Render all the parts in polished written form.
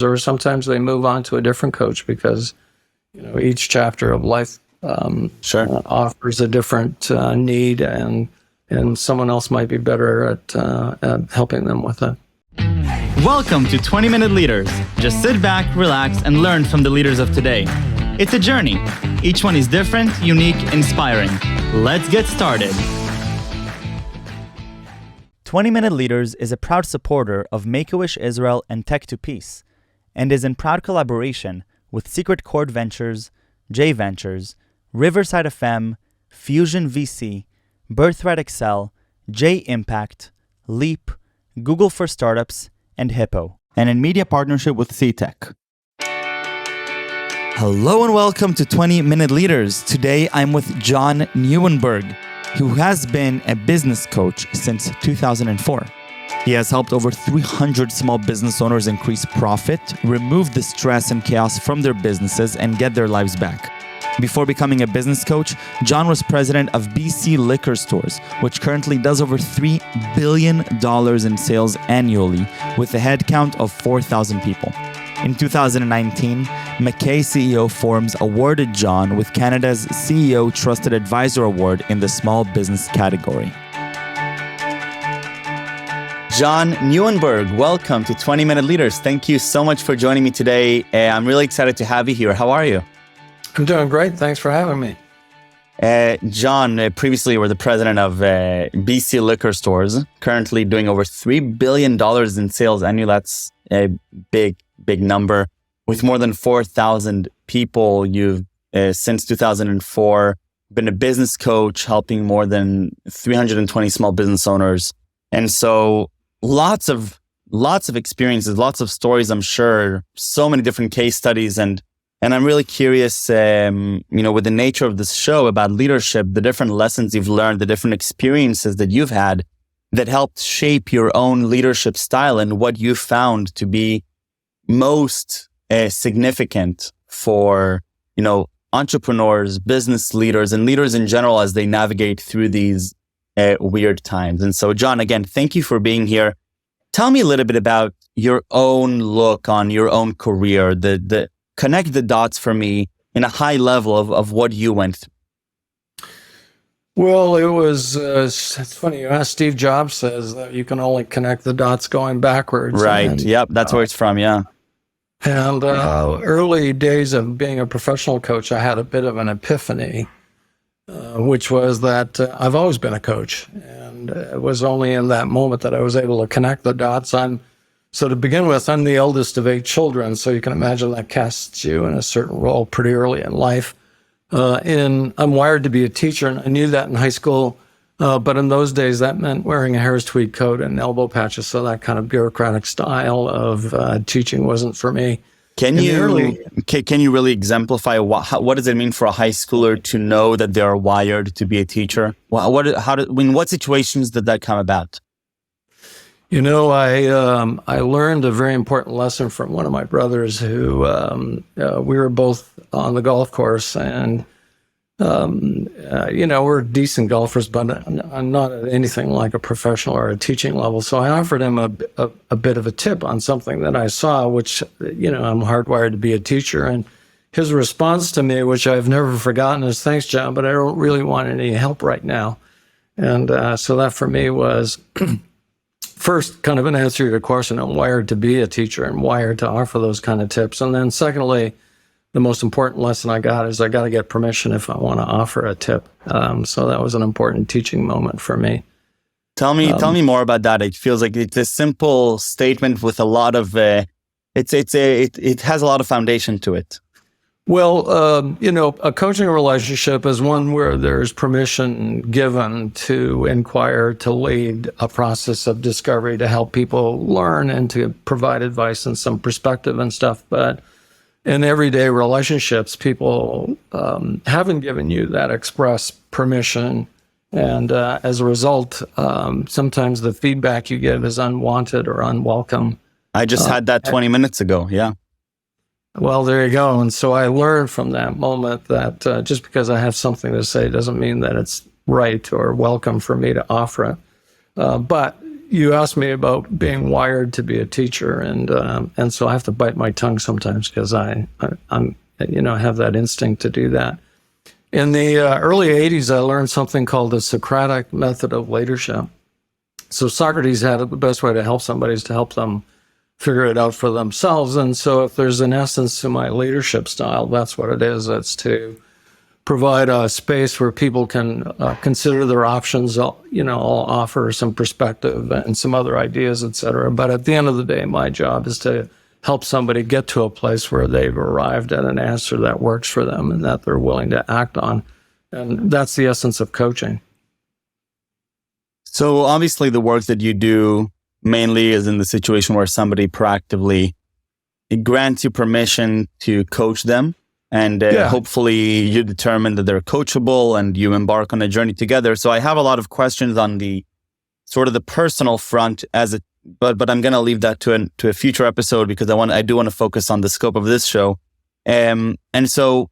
or sometimes they move on to a different coach because each chapter of life offers a different need, and someone else might be better at helping them with it. Welcome to 20-Minute Leaders. Just sit back, relax, and learn from the leaders of today. It's a journey. Each one is different, unique, inspiring. Let's get started. 20-Minute Leaders is a proud supporter of Make-A-Wish Israel and Tech to Peace, and is in proud collaboration with Secret Chord Ventures, J Ventures, Riverside FM, Fusion VC, Birthright Excel, J Impact, Leap, Google for Startups, and Hippo, and in media partnership with CTech. Hello and welcome to 20-Minute Leaders. Today I'm with John Nieuwenburg, who has been a business coach since 2004. He has helped over 300 small business owners increase profit, remove the stress and chaos from their businesses, and get their lives back. Before becoming a business coach, John was president of BC Liquor Stores, which currently does over $3 billion in sales annually with a headcount of 4,000 people. In 2019, MacKay CEO Forums awarded John with Canada's CEO Trusted Advisor Award in the small business category. John Nieuwenburg, welcome to 20-Minute Leaders. Thank you so much for joining me today. I'm really excited to have you here. How are you? I'm doing great. Thanks for having me. John, previously you were the president of BC Liquor Stores, currently doing over $3 billion in sales annually. That's a big number. With more than 4,000 people, you've, since 2004, been a business coach, helping more than 320 small business owners. And so lots of experiences, lots of stories, I'm sure, so many different case studies. And I'm really curious, with the nature of this show about leadership, the different lessons you've learned, the different experiences that you've had that helped shape your own leadership style and what you found to be most significant for, entrepreneurs, business leaders, and leaders in general as they navigate through these weird times. And so, John, again, thank you for being here. Tell me a little bit about your own look on your own career, connect the dots for me in a high level of what you went through. Well, it's funny. You asked Steve Jobs says that you can only connect the dots going backwards. Right. Yep. That's where it's from. Yeah. And early days of being a professional coach, I had a bit of an epiphany, which was that I've always been a coach. And it was only in that moment that I was able to connect the dots. So to begin with, I'm the eldest of 8 children, so you can imagine that casts you in a certain role pretty early in life. And I'm wired to be a teacher, and I knew that in high school. But in those days, that meant wearing a Harris tweed coat and elbow patches, so that kind of bureaucratic style of teaching wasn't for me. Can you really exemplify what does it mean for a high schooler to know that they are wired to be a teacher? In what situations did that come about? I learned a very important lesson from one of my brothers who, we were both on the golf course and, we're decent golfers, but I'm not at anything like a professional or a teaching level. So I offered him a bit of a tip on something that I saw, which, I'm hardwired to be a teacher. And his response to me, which I've never forgotten, is, "Thanks, John, but I don't really want any help right now." And so that for me was... First, kind of an answer to your question, I'm wired to be a teacher and wired to offer those kind of tips. And then secondly, the most important lesson I got is I got to get permission if I want to offer a tip. So that was an important teaching moment for me. Tell me more about that. It feels like it's a simple statement with a lot of, it has a lot of foundation to it. Well, a coaching relationship is one where there's permission given to inquire, to lead a process of discovery, to help people learn and to provide advice and some perspective and stuff. But in everyday relationships, people haven't given you that express permission. And as a result, sometimes the feedback you get is unwanted or unwelcome. I just had that 20 minutes ago. Yeah. Well, there you go. And so I learned from that moment that just because I have something to say doesn't mean that it's right or welcome for me to offer it. But you asked me about being wired to be a teacher, and so I have to bite my tongue sometimes because I'm have that instinct to do that. In the early 80s, I learned something called the Socratic method of leadership. So Socrates had it, the best way to help somebody is to help them figure it out for themselves. And so if there's an essence to my leadership style, that's what it is. It's to provide a space where people can consider their options. I'll offer some perspective and some other ideas, et cetera. But at the end of the day, my job is to help somebody get to a place where they've arrived at an answer that works for them and that they're willing to act on. And that's the essence of coaching. So obviously the work that you do mainly is in the situation where somebody proactively grants you permission to coach them. And hopefully you determine that they're coachable and you embark on a journey together. So I have a lot of questions on the sort of the personal front but I'm going to leave that to a future episode because I do want to focus on the scope of this show. And so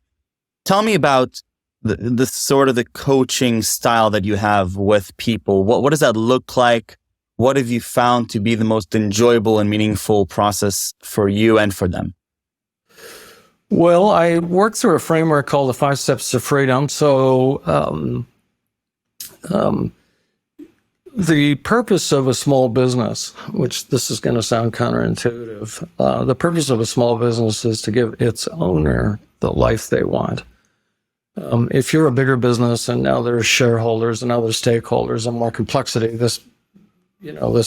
tell me about the sort of the coaching style that you have with people. What does that look like? What have you found to be the most enjoyable and meaningful process for you and for them? Well, I work through a framework called the 5 Steps to Freedom. So the purpose of a small business, which this is going to sound counterintuitive, the purpose of a small business is to give its owner the life they want. If you're a bigger business and now there's shareholders and other stakeholders and more complexity, this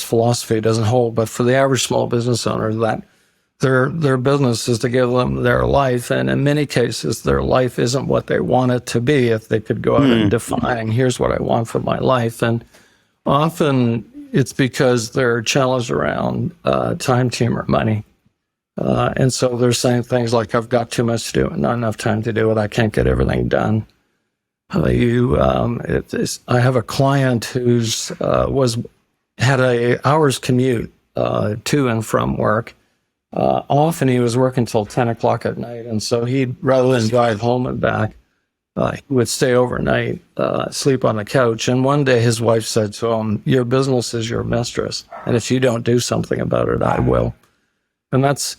philosophy doesn't hold. But for the average small business owner, that their business is to give them their life, and in many cases, their life isn't what they want it to be. If they could go out and define, here's what I want for my life, and often it's because they're challenged around time, team, or money. And so they're saying things like, I've got too much to do and not enough time to do it. I can't get everything done. I have a client who's had a hour's commute to and from work. Often he was working till 10 o'clock at night. And so rather than drive home and back, he would stay overnight, sleep on the couch. And one day his wife said to him, your business is your mistress. And if you don't do something about it, I will. And that's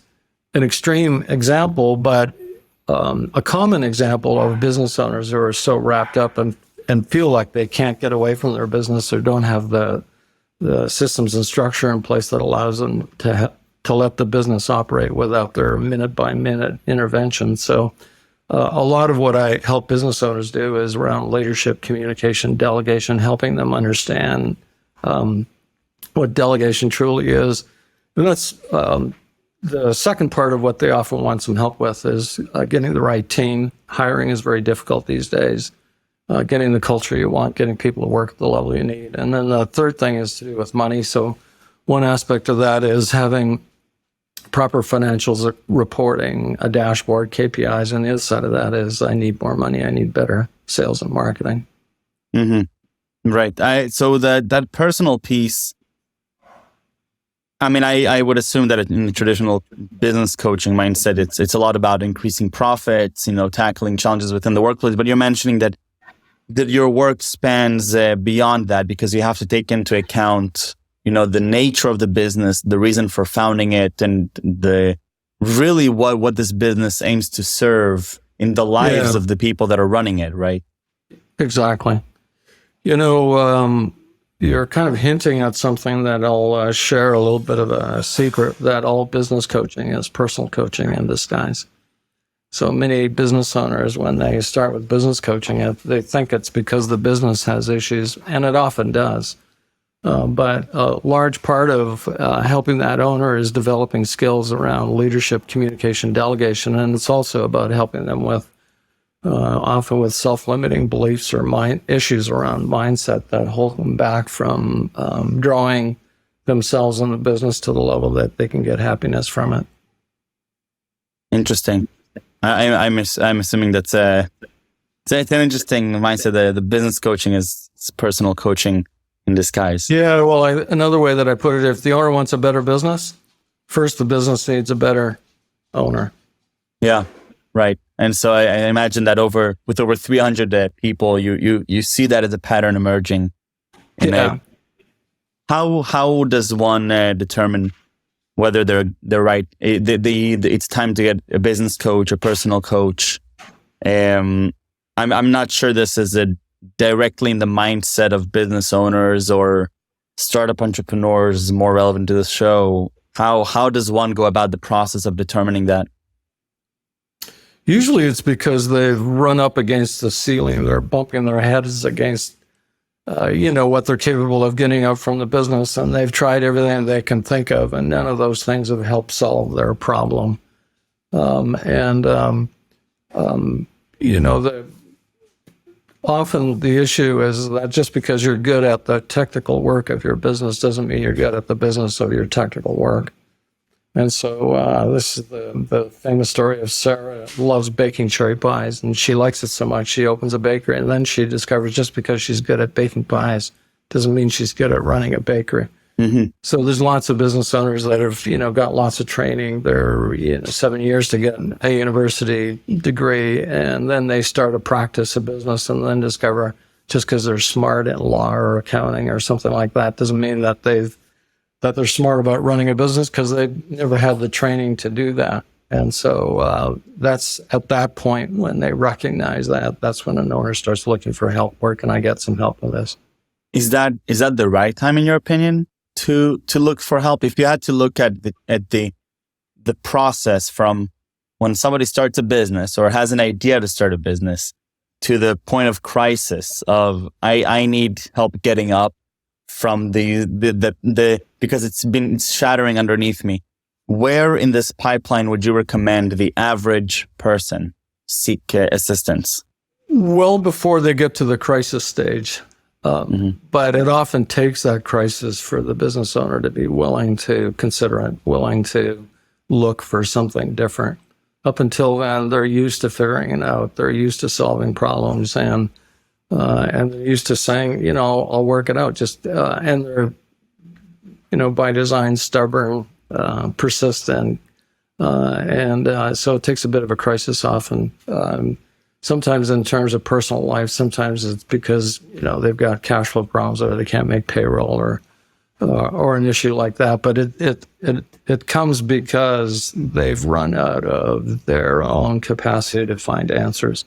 an extreme example, but a common example of business owners who are so wrapped up and feel like they can't get away from their business or don't have the systems and structure in place that allows them to let the business operate without their minute-by-minute intervention. So a lot of what I help business owners do is around leadership, communication, delegation, helping them understand what delegation truly is. And that's the second part of what they often want some help with is getting the right team. Hiring is very difficult these days. Getting the culture you want, getting people to work at the level you need. And then the third thing is to do with money. So one aspect of that is having proper financials reporting, a dashboard, KPIs. And the other side of that is I need more money. I need better sales and marketing. Mm-hmm. Right. So that personal piece, I mean, I would assume that in the traditional business coaching mindset, it's a lot about increasing profits, tackling challenges within the workplace. But you're mentioning that your work spans beyond that because you have to take into account, the nature of the business, the reason for founding it, and really what this business aims to serve in the lives of the people that are running it, right? Exactly. You're kind of hinting at something that I'll share a little bit of a secret, that all business coaching is personal coaching in disguise. So many business owners, when they start with business coaching, they think it's because the business has issues, and it often does. But a large part of helping that owner is developing skills around leadership, communication, delegation, and it's also about helping them with often with self-limiting beliefs or issues around mindset that hold them back from drawing themselves in the business to the level that they can get happiness from it. Interesting. I'm assuming that's it's an interesting mindset. The business coaching is personal coaching in disguise. Yeah. Well, another way that I put it, if the owner wants a better business, first the business needs a better owner. Yeah. Right. And so I imagine that with over 300 people, you see that as a pattern emerging. Yeah. How does one determine whether they're right? It's time to get a business coach, a personal coach. I'm not sure this is directly in the mindset of business owners or startup entrepreneurs more relevant to this show. How does one go about the process of determining that? Usually it's because they've run up against the ceiling. They're bumping their heads against, what they're capable of getting out from the business, and they've tried everything they can think of, and none of those things have helped solve their problem. Often the issue is that just because you're good at the technical work of your business doesn't mean you're good at the business of your technical work. And so this is the famous story of Sarah loves baking cherry pies, and she likes it so much she opens a bakery, and then she discovers just because she's good at baking pies doesn't mean she's good at running a bakery. Mm-hmm. So there's lots of business owners that have got lots of training. They're 7 years to get a university degree, and then they start a practice of business, and then discover just because they're smart in law or accounting or something like that doesn't mean that they're smart about running a business, because they've never had the training to do that. And so that's at that point when they recognize that's when an owner starts looking for help. Where can I get some help with this? Is that the right time, in your opinion, to look for help? If you had to look at the process from when somebody starts a business or has an idea to start a business to the point of crisis of I need help getting up from the because it's shattering underneath me, where in this pipeline would you recommend the average person seek assistance? Well, before they get to the crisis stage. But it often takes that crisis for the business owner to be willing to consider it, willing to look for something different. Up until then, they're used to figuring it out. They're used to solving problems, and they're used to saying, I'll work it out. And they're, by design, stubborn, persistent, and so it takes a bit of a crisis often. Sometimes in terms of personal life, sometimes it's because, they've got cash flow problems or they can't make payroll or an issue like that. But it comes because they've run out of their own capacity to find answers.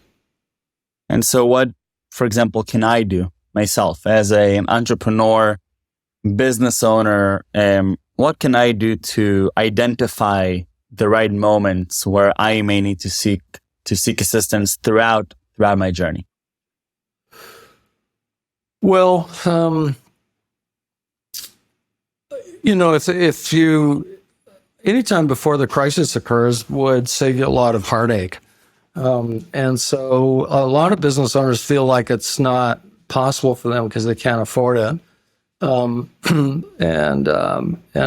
And so what, for example, can I do myself as an entrepreneur, business owner? What can I do to identify the right moments where I may need to seek assistance throughout my journey? Well, if you anytime before the crisis occurs would save you a lot of heartache. And so a lot of business owners feel like it's not possible for them because they can't afford it. And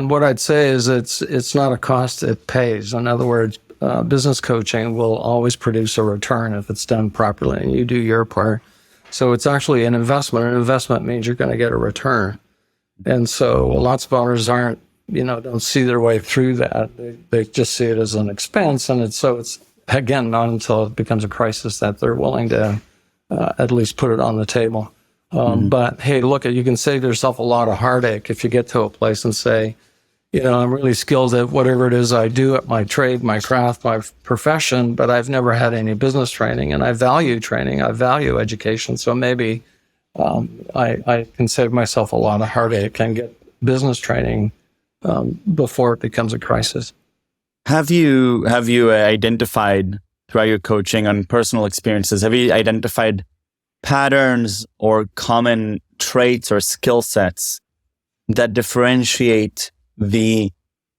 what I'd say is it's not a cost, it pays. In other words, business coaching will always produce a return if it's done properly and you do your part. So it's actually an investment. An investment means you're going to get a return. And so lots of owners don't see their way through that. They just see it as an expense. And it's again, not until it becomes a crisis that they're willing to at least put it on the table. But hey, look, you can save yourself a lot of heartache if you get to a place and say, I'm really skilled at whatever it is I do at my trade, my craft, my profession, but I've never had any business training, and I value training. I value education. So maybe I can save myself a lot of heartache and get business training before it becomes a crisis. Have you identified throughout your coaching on personal experiences, have you identified patterns or common traits or skill sets that differentiate the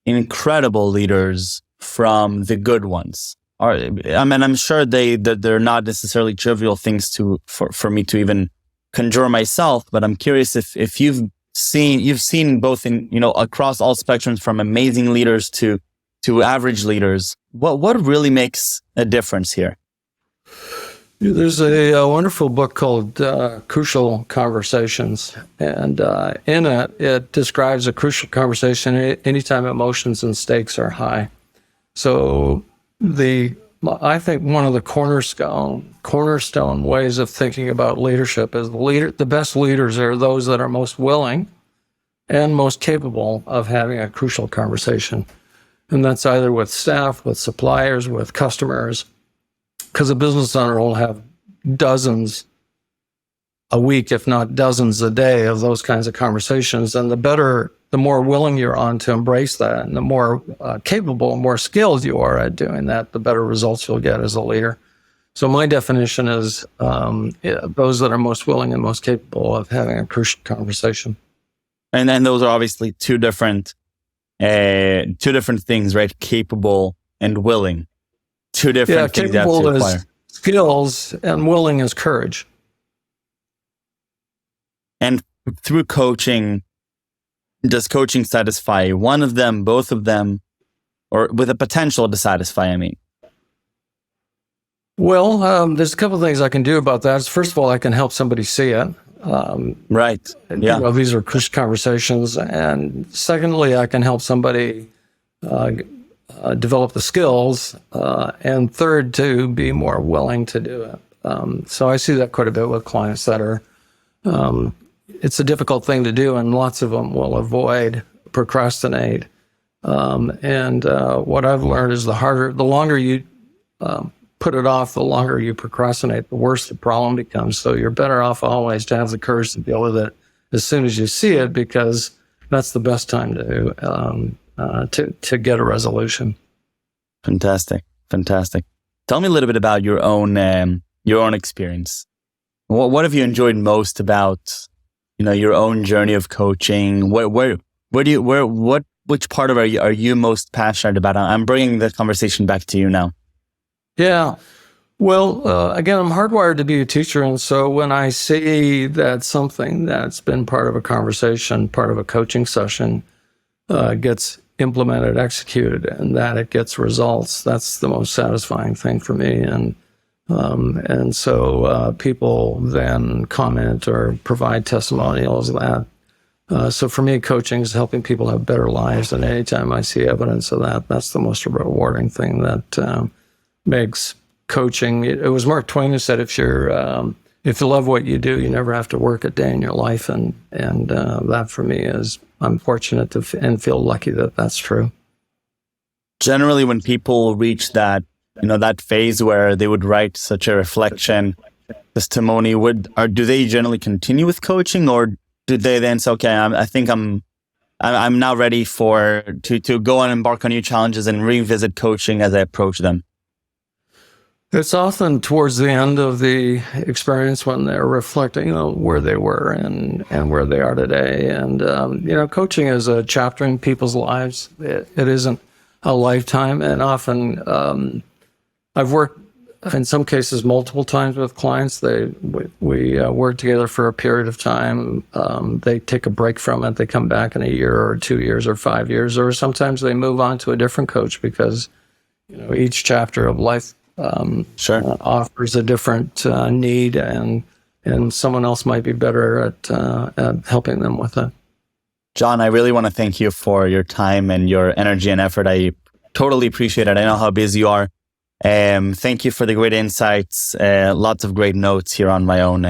incredible leaders from the good ones? I'm sure they're not necessarily trivial things for me to even conjure myself, but I'm curious if you've seen both in across all spectrums from amazing leaders to average leaders. What really makes a difference here? There's a wonderful book called Crucial Conversations, and in it describes a crucial conversation anytime emotions and stakes are high. So I think one of the cornerstone ways of thinking about leadership is the best leaders are those that are most willing and most capable of having a crucial conversation. And that's either with staff, with suppliers, with customers, because a business owner will have dozens a week, if not dozens a day, of those kinds of conversations. And the more willing you're on to embrace that, and the more capable, more skilled you are at doing that, the better results you'll get as a leader. So my definition is those that are most willing and most capable of having a crucial conversation. And then those are obviously two different things, right? Capable and willing. Two different things you have to capable acquire. is skills and willing is courage. And through coaching, does coaching satisfy one of them, both of them, or with a potential to satisfy, I mean? Well, there's a couple of things I can do about that. First of all, I can help somebody see it. Right. Yeah. You know, these are crucial conversations. And secondly, I can help somebody develop the skills. And third, to be more willing to do it. So I see that quite a bit with clients that are, it's a difficult thing to do, and lots of them will avoid, procrastinate. And what I've learned is the longer you put it off, the longer you procrastinate, the worse the problem becomes. So you're better off always to have the courage to deal with it as soon as you see it, because that's the best time to get a resolution. Fantastic. Tell me a little bit about your own experience. What have you enjoyed most about, your own journey of coaching? Which part of are you most passionate about? I'm bringing the conversation back to you now. Yeah. Well, again, I'm hardwired to be a teacher. And so when I see that something that's been part of a conversation, part of a coaching session, gets implemented, executed, and that it gets results, that's the most satisfying thing for me. And so people then comment or provide testimonials of that. So for me, coaching is helping people have better lives. And anytime I see evidence of that, that's the most rewarding thing that makes coaching. It was Mark Twain who said, if you love what you do, you never have to work a day in your life. And that for me is, I'm fortunate and feel lucky that that's true. Generally, when people reach that, that phase where they would write such a reflection testimony, do they generally continue with coaching, or do they then say, okay, I think I'm now ready to go and embark on new challenges and revisit coaching as I approach them? It's often towards the end of the experience when they're reflecting on where they were and where they are today. And, coaching is a chapter in people's lives. It isn't a lifetime. And often I've worked, in some cases, multiple times with clients. We work together for a period of time. They take a break from it. They come back in a year or 2 years or 5 years, or sometimes they move on to a different coach because, each chapter of life offers a different need, and someone else might be better at helping them with it. John, I really want to thank you for your time and your energy and effort. I totally appreciate it. I know how busy you are. Thank you for the great insights. Lots of great notes here on my own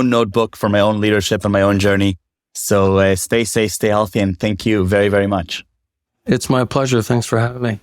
notebook for my own leadership and my own journey. So stay safe, stay healthy, and thank you very, very much. It's my pleasure. Thanks for having me.